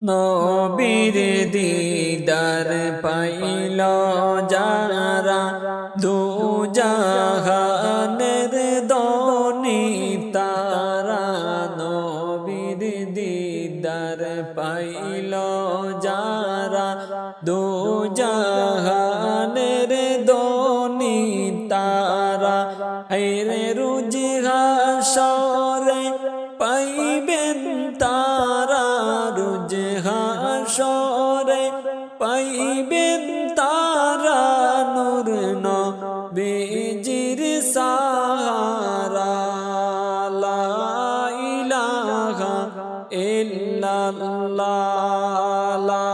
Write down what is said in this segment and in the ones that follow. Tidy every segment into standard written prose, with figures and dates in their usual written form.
নবীর দিদার পাইল যারা দু জাহানের দনি তারা নবীর দিদার পাইল যারা দু জাহানের দনি তারা হায়রে রোজ হাসরে পাইবেন তারা রোজ হাসরে পাইবেন তারা নূর নবীজির সাহারা লা ইলাহা ইল্লাল্লাহ লা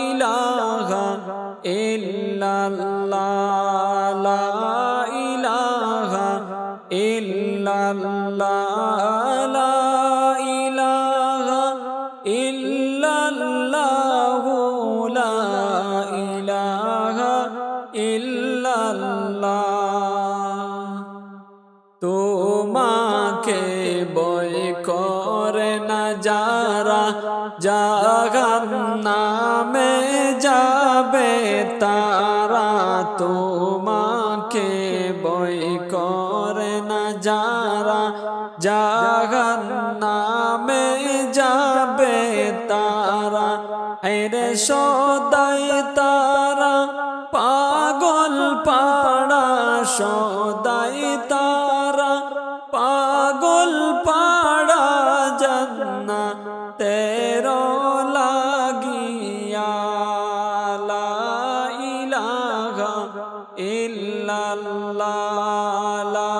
ইলাহা ইল্লাল্লাহ লা ইলাহা ইল্লাল্লাহ লা ইলাহা ইল্লাল্লাহ লা ইলাহা ইল্লাল্লাহ তোমাকে বয় করে না যারা জাহান্নামে যাবে তারা তোমাকে বয় করে না যারা জাহান্নামে যাবে তারা আরে সদাই তারা পাগল পাড়া সদাই তারা পাগল পাড়া জান্নাতের লাগিয়া লা ইলাহা ইল্লাল্লাহ লা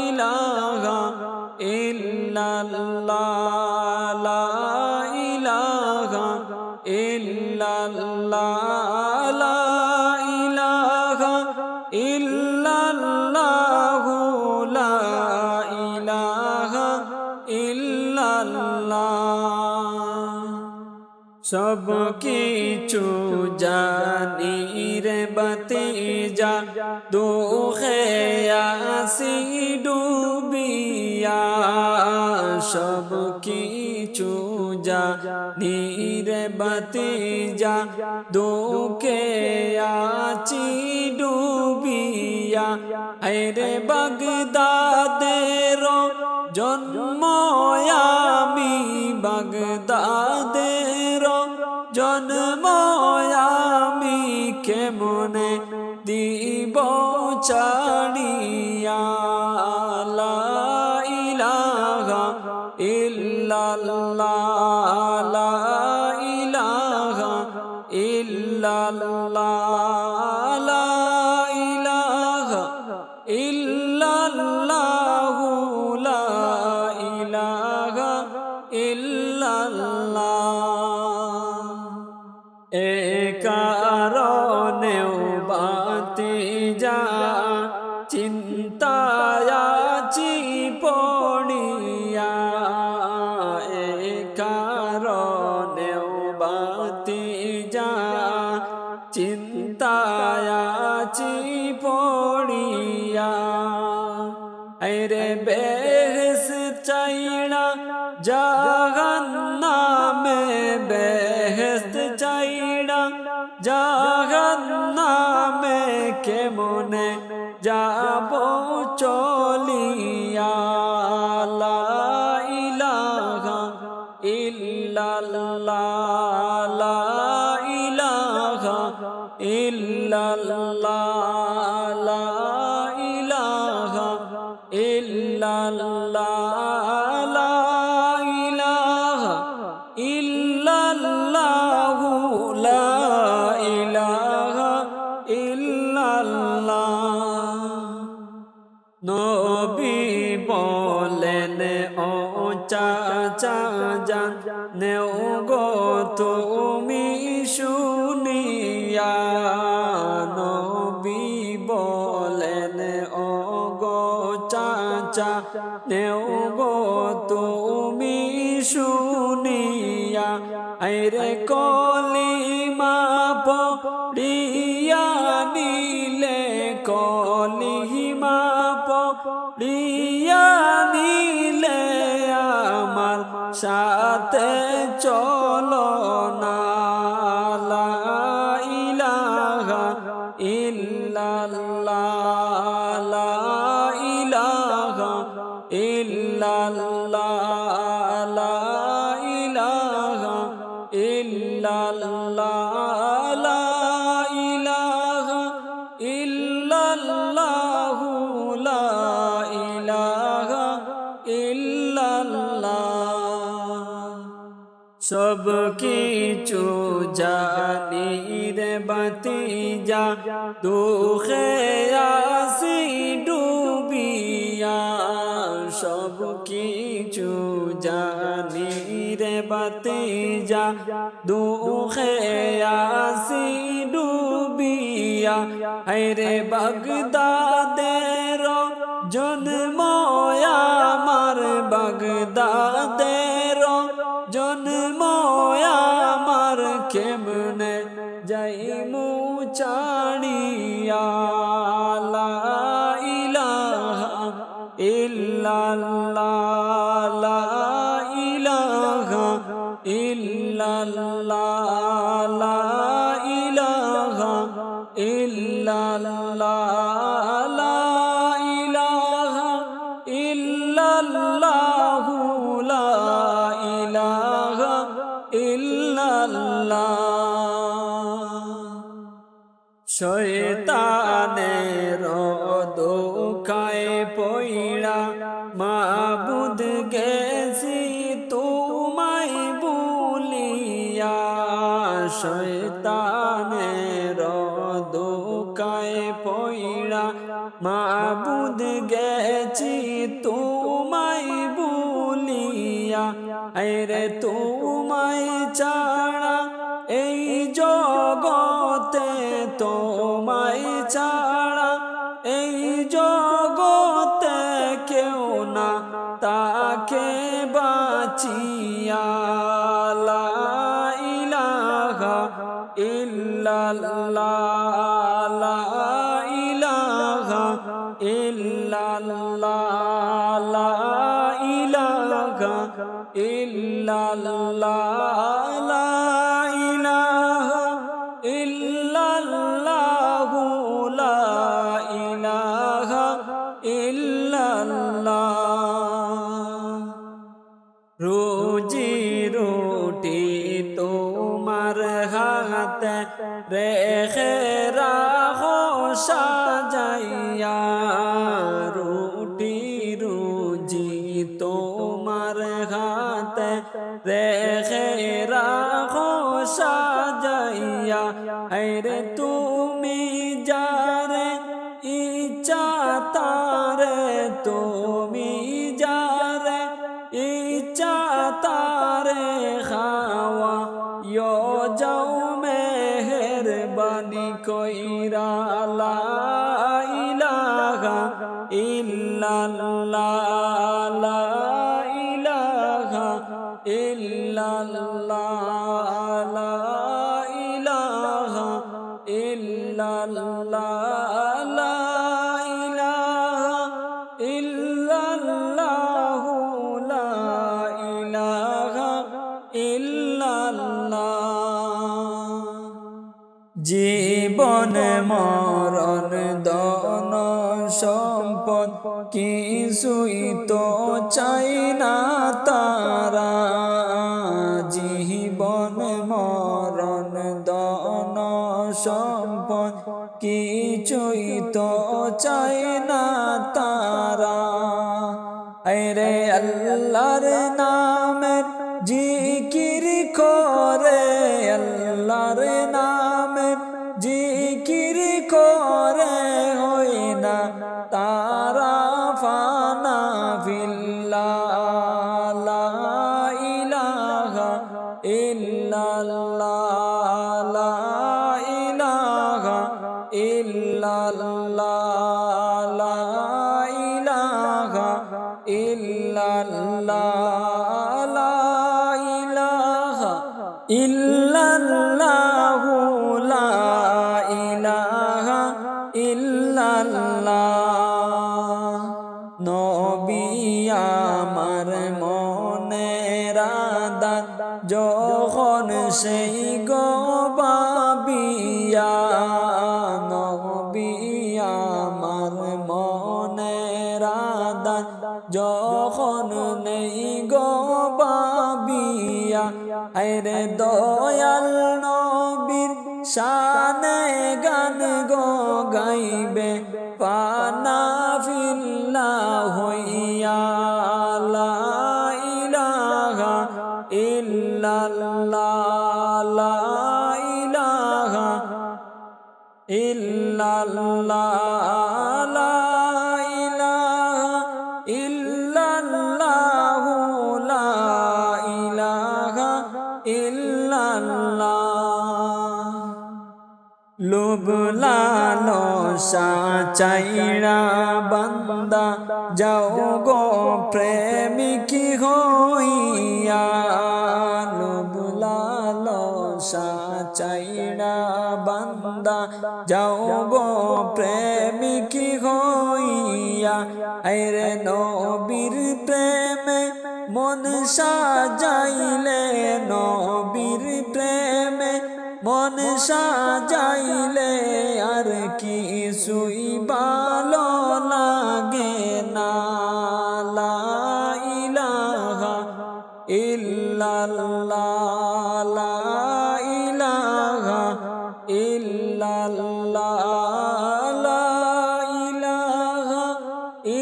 ইলাহা ইল্লাল্লাহ লা ইলাহা ইল্লাল্লাহ লা ইলাহা ইল্লাল্লাহ লা ইলাহা ইল্লাল্লাহ সব কিছু জানি রে বাতিজা দুঃখে আসি ডুবিয়া সব কিছু জানি রে বাতিজা দুঃখে আছি ডুবিয়া আরে বাগদাদের জন্ম আমি বাগদাদের জন্ম আমি কেমনে দিব ছাড়িয়া লা ইলাহা ইল্লাল্লাহ লা ইলাহা ইল্লাল্লাহ লা ইলাহা ইল্লাল্লাহ লা ইলাহা ইল্লাল্লাহ এ কারণেও বাতিজা চিন্তায় আছি পড়িয়া এ কারণেও বাতিজা চিন্তায় আছি পড়িয়া আরে বেহেশত চাইনা জাহান্নামে বেহেশত চাইনা জাহান্নামে কেমনে যাব চলিয়া লা ইলাহা ইল্লাল্লাহ লা ইলাহা ইল্লাল্লাহ লা ইলাহা ইল্লাল্লাহ লা ইলাহা ইল্লাল্লাহ লা ইলাহা ইল্লাল্লাহ নবী বলেন ও চাচা জান নেও গো তুমি শুনিয়া নবী বলেন ও গো চাচা নেও গো তুমি শুনিয়া আরে কলিমা পড়িয়া নিলে কলিমা পড়িয়া নিলে আমার সাথে চলো ইল্লাল্লাহ লা ইলাহা ইল্লাল্লাহু লা ইলাহা ইল্লাল্লাহ সব কিছু জানি রে বাতিজা দুঃখে আসি ডুবিয়া সব কিছু জানি রে বাতিজা দুঃখে আসি ডুবিয়া হায়রে বাগদাদের জন্ম আমার বাগদাদের জন্ম আমার কেমনে যাইমু ছাড়িয়া লা ইলাহা ইল্লাল্লাহ লা ইলাহা ইল্লাল্লাহ লা ইলাহা ইল্লাল্লাহ লা ইলাহা ইল্লাল্লাহু লা ইলাহা ইল্লাল্লাহ শয়তানের ধোঁকায় পইড়া মাবুদ গেছি তোমায় ভুলিয়া শয়তানের ধোঁকায় পইড়া মাবুদ গেছি তোমায় ভুলিয়া আরে তোমায় ছাড়া এই জগতে তোমায় ছাড়া এই জগতে কেউ না তাকে বাঁচিয়া লা ইলাহা ইল্লাল্লাহ লা ইলাহা ইল্লাল্লাহ লা ইলাহা ইল্লাল্লাহ লা ইলাহা ইল্লাল্লাহু লা ইলাহা ইল্লাল্লাহ রোজি রুটি তোমার হাতে রেখে রাখো সাজাইয়া রুটি রুজি তোমার হাতে রেখে রাখো সাজাইয়া আরে তুমি যারে ইচ্ছা তারে তুমি যারে ইচ্ছা তারে খাওয়া ইয়ো যাও মেহরবানি কইরা লা ইলাহা ইল্লাল্লাহ লা ইলাহা ইল্লাল্লাহ লা ইলাহা ইল্লাল্লাহ লা ইলাহা ইল্লাল্লাহু লা ইলাহা ইল্লাল্লাহ জীবন মরণ ধন সম্পদ কিছুই তো চাই না তারা জীবন মরণ ধন সম্পদ কিছুই তো চাই না তারা আরে আল্লাহর নামের জিকির করে আল্লাহর নামের জিকির করে হয় না তারা ফানা ফিল্লাহ লা ইলাহা ইল্লাল্লাহ লা ইলাহা ইল্লাল্লাহ লা ইলাহা ইল্লাল্লাহ লা ইলাহা ইল্লাল্লাহু লা ইলাহা ইল্লাল্লাহ নবী আমার মনের আদাত যখন সেই গো বাবিয়া নবী আমার মনের আদাত যখন নেই গো বাবিয়া আরে দয়াল নবীর শানে গান গো গাইবে পানা ফিল্লাহ হইয়া লা ইলাহা ইল্লাল্লাহ লা ইলাহা ইল্লাল্লাহ লা ইলাহা ইল্লাল্লাহ লা ইলাহা ইল্লাল্লাহ লোভ লালসা চাইরা বান্দা যাও গো প্রেমিক হইয়া লোভ লালসা চাইরা বান্দা যাও গো প্রেমিক হইয়া আরে নবীর প্রেমে মন সাজাইলে নবীর প্রেমে মন সাজাইলে আর কিছুই ভালো লাগে না লা ইলাহা ইল্লাল্লাহ লা ইলাহা ইল্লাল্লাহ লা ইলাহা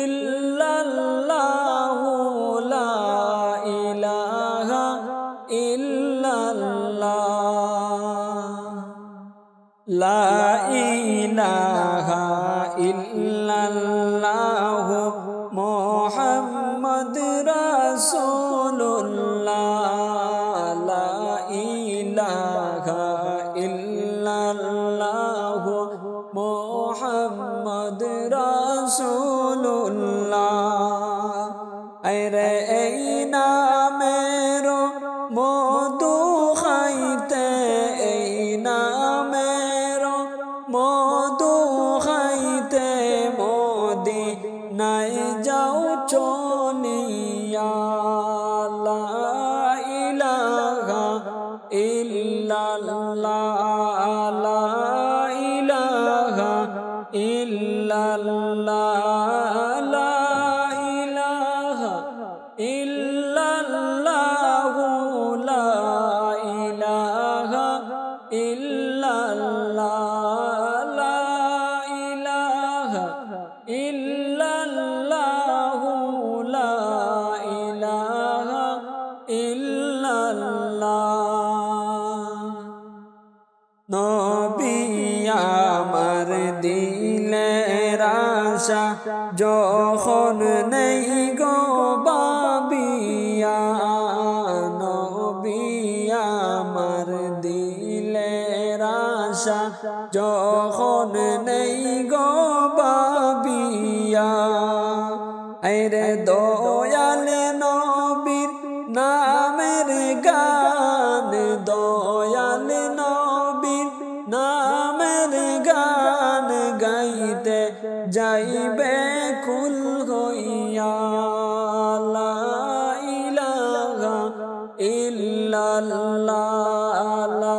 ইল্লাল্লাহ লা ইলাহা ইল্লাল্লাহ লা ইলাহা ইল্লাল্লাহ মুহাম্মদ রাসূলুল্লাহ লা ইলাহা ইল্লাল্লাহ মুহাম্মদ রাসূলুল্লাহ আরে এই নামের মধু খাইতে এই নামের মধু খাইতে মদিনায় যাও চলিয়া লা ইলাহা ইল্লাল্লাহ লা ইলাহা ইল্লাল্লাহ লা ইলাহা ইল্লাল্লাহ লা ইলাহা ইল্লাল্লাহ লা ইলাহা ইল্লাল্লাহ লা ইলাহা ইল্লাল্লাহ নবী আমার দিলের আশা যখন নেই গো বাবিয়া নবী আমার দিলের আশা যখন নেই গো বাবিয়া আরে দয়াল নবীর নামের গান দয়াল নবীর নামের গান গাইতে যাইবে কুল হইয়া লা ইলাহা ইল্লাল্লাহ লা